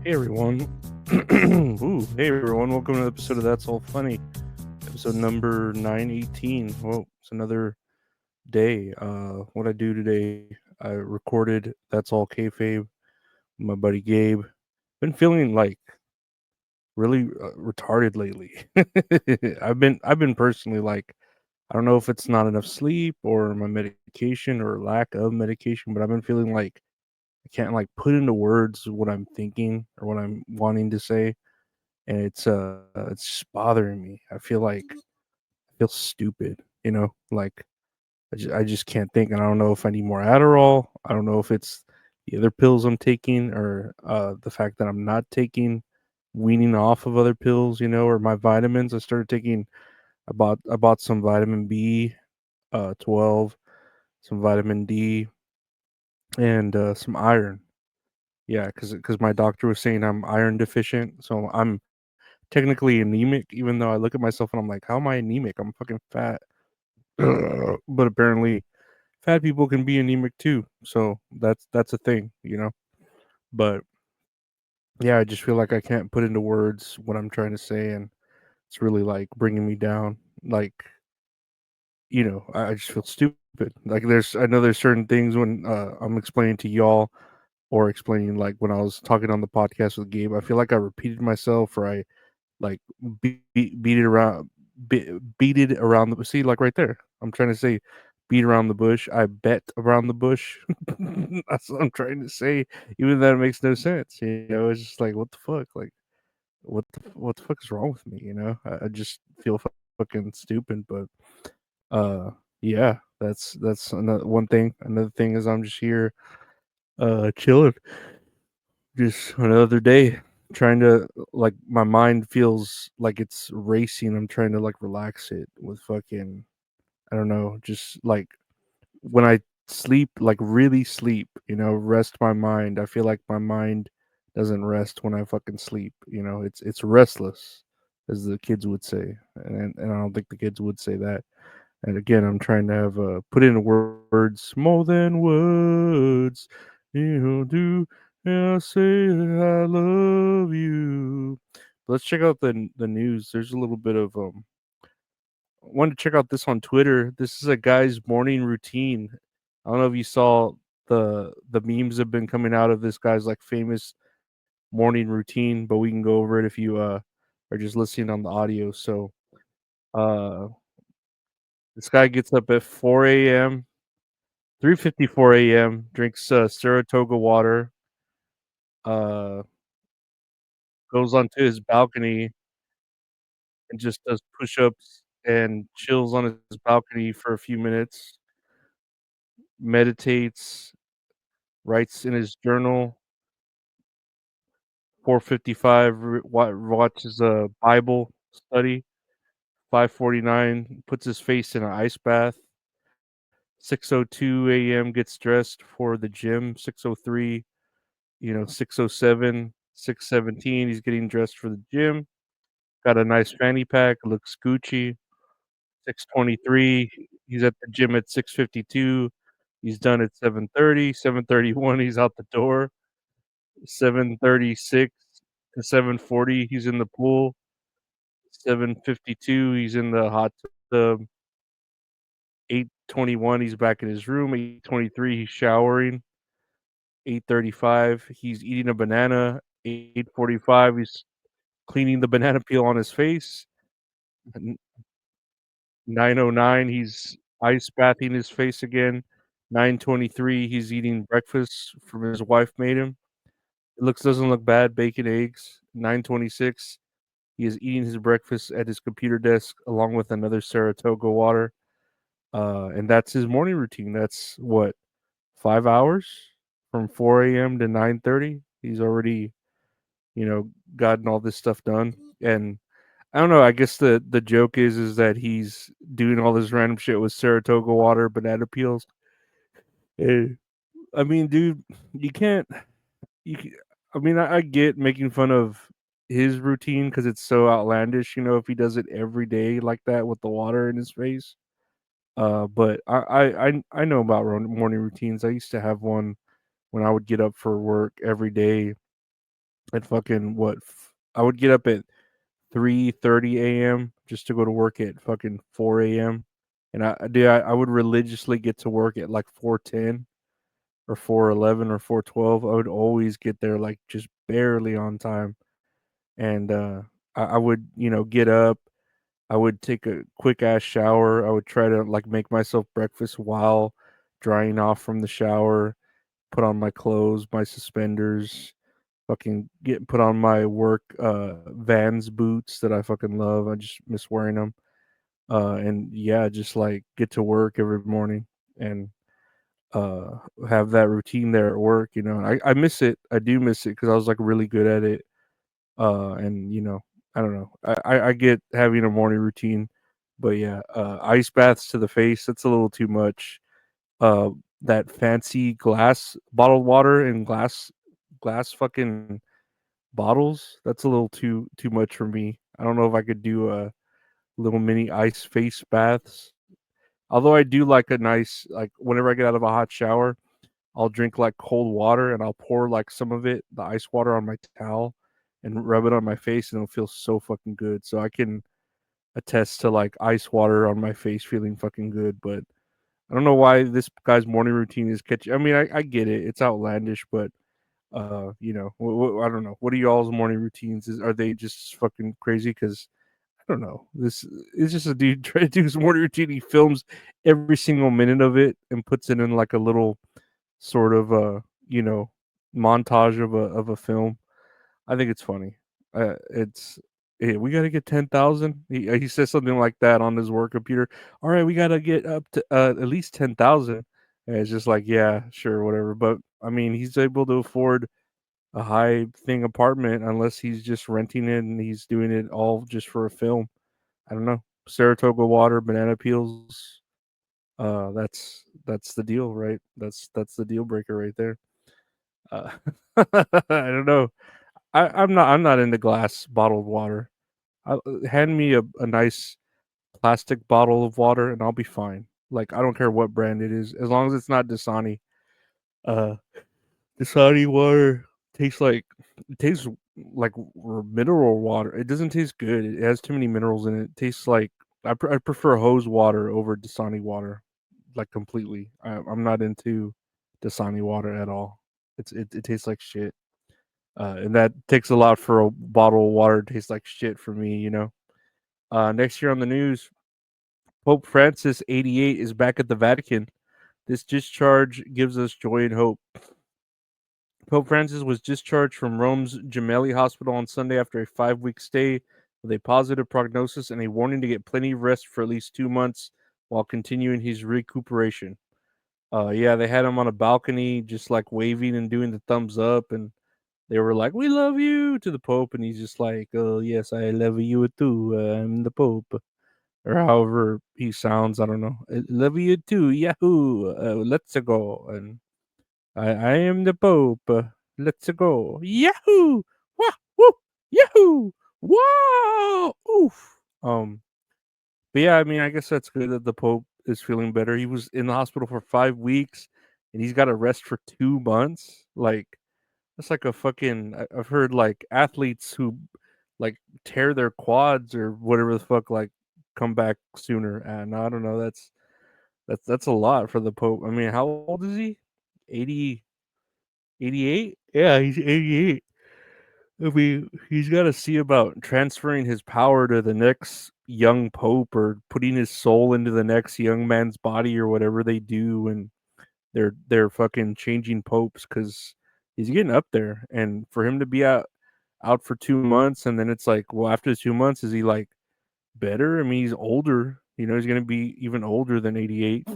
Hey everyone. Hey everyone. Welcome to the episode of That's All Funny. Episode number 918. Well, it's another day. What I do today, I recorded That's All Kayfabe with my buddy Gabe. Been feeling like really retarded lately. I've been personally like I don't know if it's not enough sleep or my medication or lack of medication, but I've been feeling like I can't like put into words what I'm thinking or what I'm wanting to say, and it's just bothering me. I feel stupid, like I just can't think, and I don't know if I need more Adderall. I don't know if it's the other pills I'm taking or the fact that I'm not taking weaning off of other pills, or my vitamins. I bought some vitamin B 12, some vitamin D, and some iron. Yeah, because my doctor was saying I'm iron deficient, so I'm technically anemic, even though I look at myself and I'm like, how am I anemic? I'm fucking fat. But apparently, fat people can be anemic too. So that's a thing. But yeah, I just feel like I can't put into words what I'm trying to say, and it's really like bringing me down. Like, I just feel stupid. Like I know there's certain things when I'm explaining to y'all or explaining like when I was talking on the podcast with Gabe. I feel like I repeated myself or I like beat it around beat it around the see like right there. I'm trying to say beat around the bush. I bet around the bush. That's what I'm trying to say. Even that makes no sense. It's just like what the fuck? Like what the fuck is wrong with me? I just feel fucking stupid. But uh yeah, that's another one thing. Another thing is I'm just here chilling. Just another day trying to like my mind feels like it's racing. I'm trying to like relax it with fucking I don't know, just like when I sleep, like really sleep, rest my mind. I feel like my mind doesn't rest when I fucking sleep. It's restless, as the kids would say, and I don't think the kids would say that. And again, I'm trying to have put into words more than words. Do I say that I love you? Let's check out the news. There's a little bit of I wanted to check out this on Twitter. This is a guy's morning routine. I don't know if you saw the memes have been coming out of this guy's like famous morning routine, but we can go over it if you are just listening on the audio. So uh this guy gets up at 4 a.m. 3:54 a.m. drinks Saratoga water, uh goes onto his balcony and just does push-ups and chills on his balcony for a few minutes, meditates, writes in his journal. 4:55 watches a Bible study. 5:49 puts his face in an ice bath. 6:02 a.m. gets dressed for the gym. 6:03, 6:07, 6:17 he's getting dressed for the gym. Got a nice fanny pack, looks Gucci. 6:23 he's at the gym at 6:52. He's done at 7:30. 7:31 he's out the door. 7:36 to 7:40 he's in the pool. 7:52 he's in the hot tub. 8:21 he's back in his room. 8:23 he's showering. 8:35 he's eating a banana. 8:45 he's cleaning the banana peel on his face. 9:09 he's ice bathing his face again. 9:23 he's eating breakfast from his wife made him. It looks doesn't look bad, bacon, eggs. 9:26 he is eating his breakfast at his computer desk along with another Saratoga water. And that's his morning routine. That's what, 5 hours from 4 a.m. to 9:30. He's already, gotten all this stuff done. And I don't know. I guess the joke is that he's doing all this random shit with Saratoga water, banana peels. Eh, I mean, dude, you can't. You. I mean, I get making fun of his routine because it's so outlandish. If he does it every day like that with the water in his face. But I know about morning routines. I used to have one when I would get up for work every day. at fucking I would get up at 3:30 a.m. just to go to work at fucking 4 a.m. And I would religiously get to work at like 4:10 or 4:11 or 4:12. I would always get there like just barely on time. And I would, get up. I would take a quick ass shower. I would try to like make myself breakfast while drying off from the shower, put on my clothes, my suspenders, fucking get put on my work Vans boots that I fucking love. I just miss wearing them. And yeah, just like get to work every morning and uh have that routine there at work, I miss it. I do miss it because I was like really good at it. And I don't know. I get having a morning routine, but yeah, ice baths to the face, that's a little too much. Uh that fancy glass bottled water and glass fucking bottles, that's a little too much for me. I don't know if I could do a little mini ice face baths. Although I do like a nice, like whenever I get out of a hot shower, I'll drink like cold water and I'll pour like some of it, the ice water on my towel and rub it on my face and it'll feel so fucking good. So I can attest to like ice water on my face feeling fucking good, but I don't know why this guy's morning routine is catchy. I mean, I get it. It's outlandish, but I don't know. What are y'all's morning routines? Are they just fucking crazy? Because I don't know. This is just a dude trying to do his morning routine. He films every single minute of it and puts it in like a little sort of you know montage of a film. I think it's funny. It's Hey, we got to get 10,000. He says something like that on his work computer. All right, we got to get up to at least 10,000. And it's just like, yeah, sure, whatever. But I mean, he's able to afford a high thing apartment unless he's just renting it and he's doing it all just for a film. I don't know. Saratoga water, banana peels. That's the deal, right? That's the deal breaker right there. Uh, I don't know. I'm not into glass bottled water. Hand me a nice plastic bottle of water and I'll be fine. Like I don't care what brand it is, as long as it's not Dasani. Uh, Dasani water tastes like it tastes like mineral water. It doesn't taste good. It has too many minerals in it. It tastes like I prefer hose water over Dasani water, like completely. I'm not into Dasani water at all. It tastes like shit. And that takes a lot for a bottle of water to taste like shit for me, you know. Next year on the news, Pope Francis, 88, is back at the Vatican. This discharge gives us joy and hope. Pope Francis was discharged from Rome's Gemelli Hospital on Sunday after a 5-week stay with a positive prognosis and a warning to get plenty of rest for at least 2 months while continuing his recuperation. Yeah, they had him on a balcony, just like waving and doing the thumbs up, and they were like, "We love you" to the Pope, and he's just like, "Oh yes, I love you too. I'm the Pope," or however he sounds. I don't know. "I love you too. Yahoo! Let's go." And I am the Pope. Let's go. Yahoo! Wah! Woo! Yahoo! Wow! Oof. But yeah, I mean, I guess that's good that the Pope is feeling better. He was in the hospital for 5 weeks, and he's got to rest for 2 months. Like that's like a fucking. I've heard like athletes who like tear their quads or whatever the fuck like come back sooner. And I don't know. That's a lot for the Pope. I mean, how old is he? 80, 88? Yeah, he's 88. I mean, he's got to see about transferring his power to the next young pope or putting his soul into the next young man's body or whatever they do, and they're fucking changing popes because he's getting up there, and for him to be out for 2 months, and then it's like, well, after the 2 months, is he like better? I mean, he's older. He's gonna be even older than 88.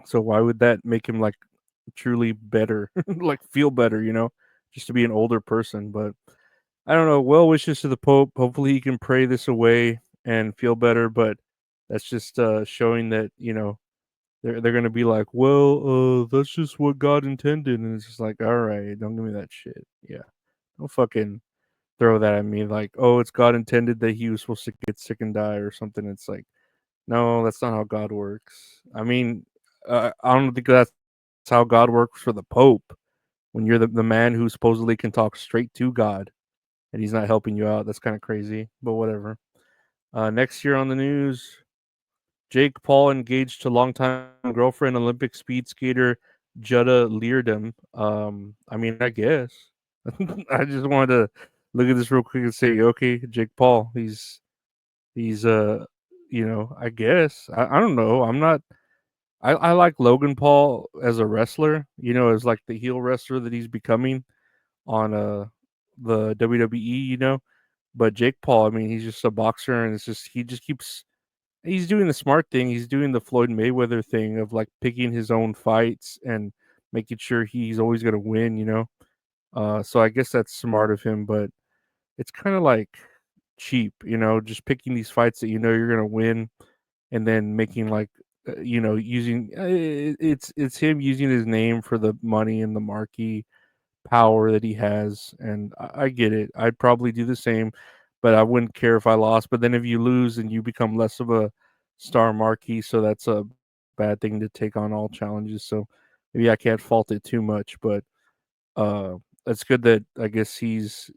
So why would that make him like truly better, like feel better? Just to be an older person, but I don't know. Well wishes to the Pope. Hopefully, he can pray this away and feel better. But that's just showing that they're gonna be like, well, that's just what God intended, and it's just like, all right, don't give me that shit. Yeah, don't fucking throw that at me. Like, oh, it's God intended that he was supposed to get sick and die or something. It's like, no, that's not how God works. I mean, I don't think that's how God works for the Pope. when you're the man who supposedly can talk straight to God and he's not helping you out. That's kind of crazy, but whatever. Next year on the news, Jake Paul engaged to longtime girlfriend Olympic speed skater Jutta Leardom. I mean, I guess. I just wanted to look at this real quick and say, okay, Jake Paul, he's I guess. I don't know. I'm not. I like Logan Paul as a wrestler. As like the heel wrestler that he's becoming on the WWE. But Jake Paul, I mean, he's just a boxer, and it's just he just keeps he's doing the smart thing. He's doing the Floyd Mayweather thing of like picking his own fights and making sure he's always gonna win. So I guess that's smart of him, but it's kind of like cheap, just picking these fights that you're gonna win, and then making like using it's him using his name for the money and the marquee power that he has, and I get it. I'd probably do the same, but I wouldn't care if I lost. But then if you lose and you become less of a star marquee, so that's a bad thing to take on all challenges. So maybe I can't fault it too much, but uh, it's good that I guess he's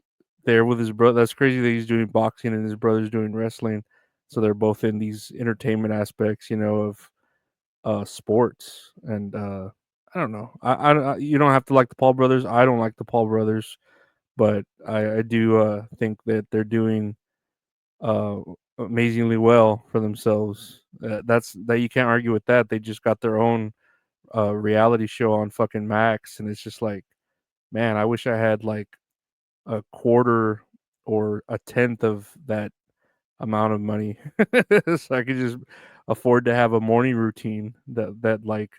there with his brother. That's crazy that he's doing boxing and his brother's doing wrestling. So they're both in these entertainment aspects, of sports. And I don't know. You don't have to like the Paul brothers. I don't like the Paul brothers, but I do think that they're doing uh, amazingly well for themselves. That's that you can't argue with that. They just got their own reality show on fucking Max, and it's just like, man, I wish I had like a quarter or a tenth of that amount of money so I could just afford to have a morning routine that like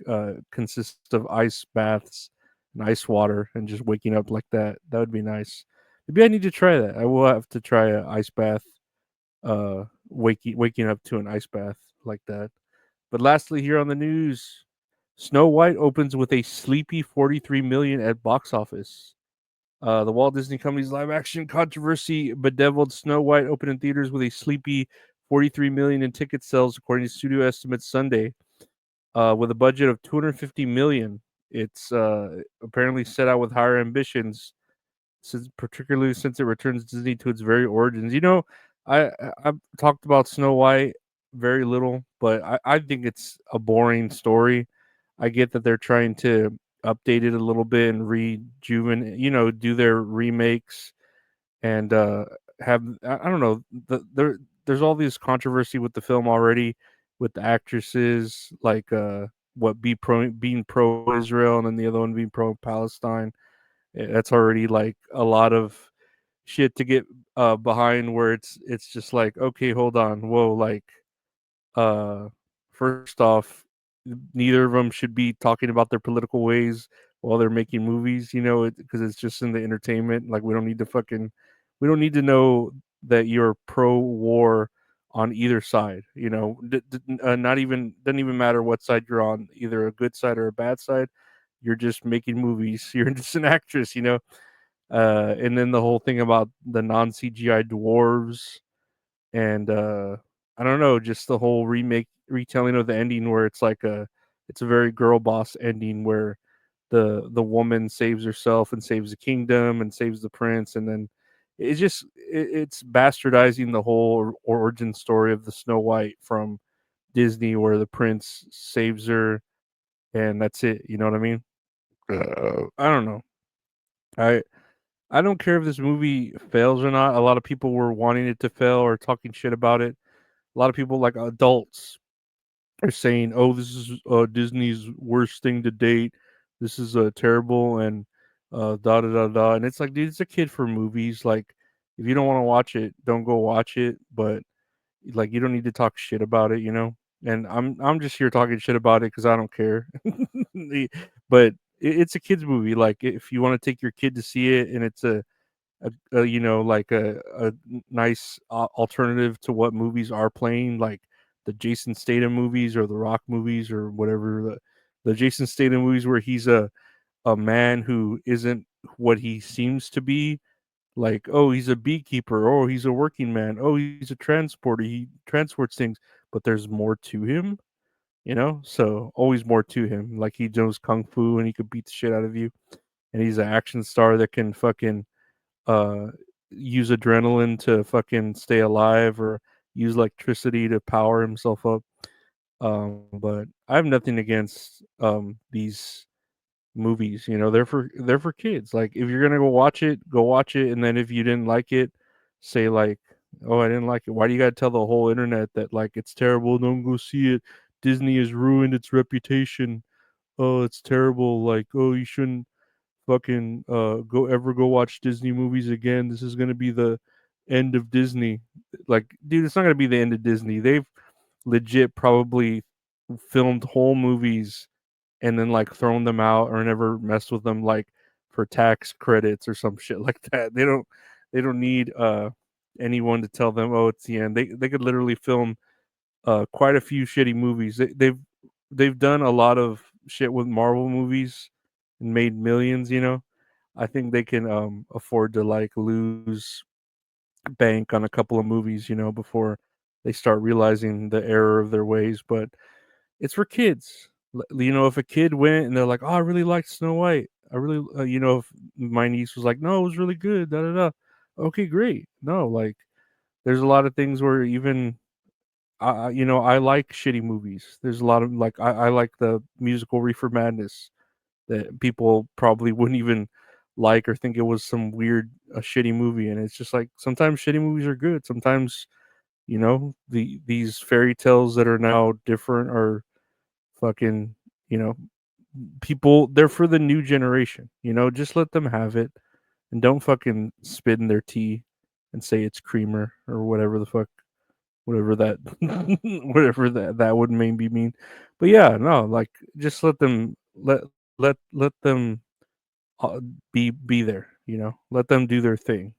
consists of ice baths and ice water and just waking up like that. That would be nice. Maybe I need to try that. I will have to try a ice bath waking up to an ice bath like that. But lastly here on the news, Snow White opens with a sleepy 43 million at box office. The Walt Disney Company's live action controversy bedeviled Snow White opened in theaters with a sleepy 43 million in ticket sales, according to studio estimates Sunday. With a budget of 250 million, it's apparently set out with higher ambitions, particularly since it returns Disney to its very origins. I've talked about Snow White very little, but I think it's a boring story. I get that they're trying to update it a little bit and rejuvenate, do their remakes and have I don't know there's all this controversy with the film already with the actresses like what being pro Israel and then the other one being pro Palestine. That's already like a lot of shit to get behind where it's just like, okay, hold on, whoa, like uh, first off, neither of them should be talking about their political ways while they're making movies, because it's just in the entertainment. Like, we don't need to know that you're pro war on either side. Not even doesn't even matter what side you're on, either a good side or a bad side. You're just making movies. You're just an actress. And then the whole thing about the non CGI dwarves and I don't know, just the whole retelling of the ending where it's a very girl boss ending where the woman saves herself and saves the kingdom and saves the prince, and then it's bastardizing the whole origin story of the Snow White from Disney where the prince saves her and that's it. You know what I mean? I don't know. I I don't care if this movie fails or not. A lot of people were wanting it to fail or talking shit about it. A lot of people, like adults, are saying, "Oh, this is Disney's worst thing to date. This is terrible," and da da da da. And it's like, dude, it's a kid for movies. Like, if you don't want to watch it, don't go watch it. But like, you don't need to talk shit about it. And I'm just here talking shit about it because I don't care. But it's a kids movie. Like, if you want to take your kid to see it, and it's like a nice alternative to what movies are playing, like the Jason Statham movies or the Rock movies or whatever. The Jason Statham movies where he's a man who isn't what he seems to be. Like, oh, he's a beekeeper. Oh, he's a working man. Oh, he's a transporter. He transports things, but there's more to him. So always more to him. Like he knows kung fu and he could beat the shit out of you. and he's an action star that can fucking uh use adrenaline to fucking stay alive or use electricity to power himself up. But I have nothing against these movies. You know, they're for kids. Like if you're gonna go watch it, and then if you didn't like it, say like, "Oh, I didn't like it." Why do you gotta tell the whole internet that like it's terrible? Don't go see it. Disney has ruined its reputation. Oh, it's terrible. Like, oh, you shouldn't fucking go watch Disney movies again. This is gonna be the end of Disney. Like, dude, it's not gonna be the end of Disney. They've legit probably filmed whole movies and then like thrown them out or never messed with them like for tax credits or some shit like that. They don't need anyone to tell them, oh, it's the end. They could literally film quite a few shitty movies. They've done a lot of shit with Marvel movies and made millions, you know. I think they can afford to like lose bank on a couple of movies, you know, before they start realizing the error of their ways, but it's for kids. You know, if a kid went and they're like, "Oh, I really liked Snow White." I really, you know, if my niece was like, "No, it was really good." Da da da. Okay, great. No, like, there's a lot of things where even, you know, I like shitty movies. There's a lot of like, I like the musical Reefer Madness that people probably wouldn't even like or think it was some weird, a shitty movie. And it's just like sometimes shitty movies are good. Sometimes, you know, these fairy tales that are now different are fucking, you know, people, they're for the new generation, you know, just let them have it and don't fucking spit in their tea and say it's creamer or whatever the fuck, whatever that whatever that would maybe mean. But yeah, no, like just let them uh, be there, you know. Let them do their thing.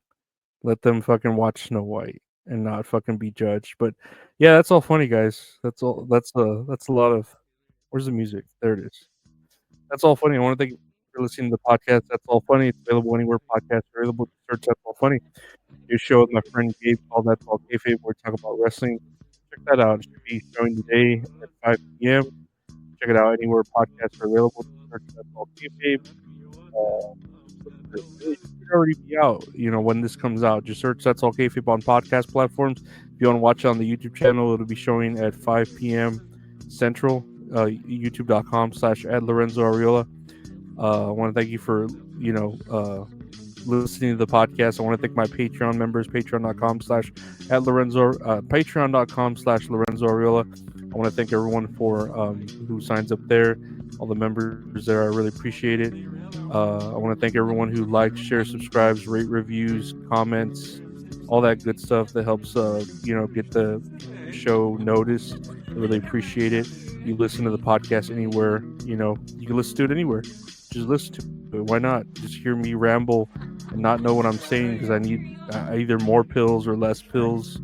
Let them fucking watch Snow White and not fucking be judged. But yeah, that's all funny, guys. That's a lot of, where's the music? There it is. That's all funny. I want to thank you for listening to the podcast. That's all funny. It's available anywhere podcasts are available. Just search That's All Funny. New show with my friend Gabe called That's All Kayfabe. We're talking about wrestling. Check that out. It should be showing today at 5 p.m. Check it out anywhere podcasts are available. Just search That's All Kayfabe. Uh, it should already be out. You know, when this comes out, just search That's All Kayfabe on podcast platforms. If you want to watch it on the YouTube channel, it'll be showing at 5 p.m. Central. YouTube.com/at Lorenzo Ariola. I want to thank you for, you know, listening to the podcast. I want to thank my Patreon members, patreon.com/at Lorenzo, patreon.com/Lorenzo Ariola. I want to thank everyone for who signs up there, all the members there. I really appreciate it. I want to thank everyone who likes, shares, subscribes, rate, reviews, comments, all that good stuff that helps, you know, get the show noticed. I really appreciate it. You listen to the podcast anywhere, you know, you can listen to it anywhere. Just listen to it. Why not? Just hear me ramble and not know what I'm saying because I need either more pills or less pills,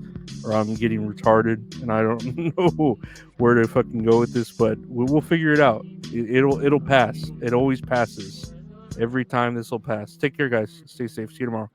or I'm getting retarded and I don't know where to fucking go with this, but we'll figure it out. It'll pass. It always passes. Every time this will pass. Take care, guys. Stay safe. See you tomorrow.